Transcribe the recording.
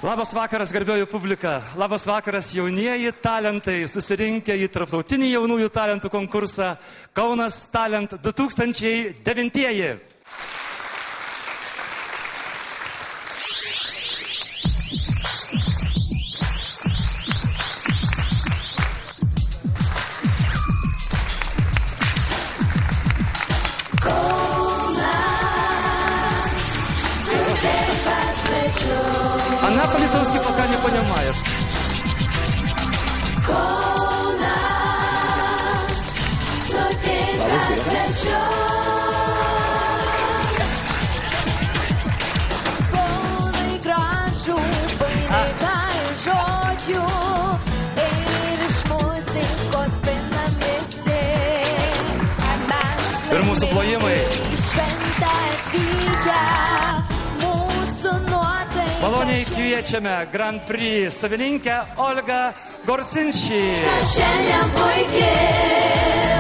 Labas vakaras, garbioji publika. Labas vakaras, jaunieji talentai, susirinkę į tarptautinį jaunųjų talentų konkursą Kaunas Talent 2009. Она по-литовски пока не понимает. Ir mūsų plojimai. Maloniai kviečiame Grand Prix savininkę Olgą Gorsinšį. Šiandien puikiai.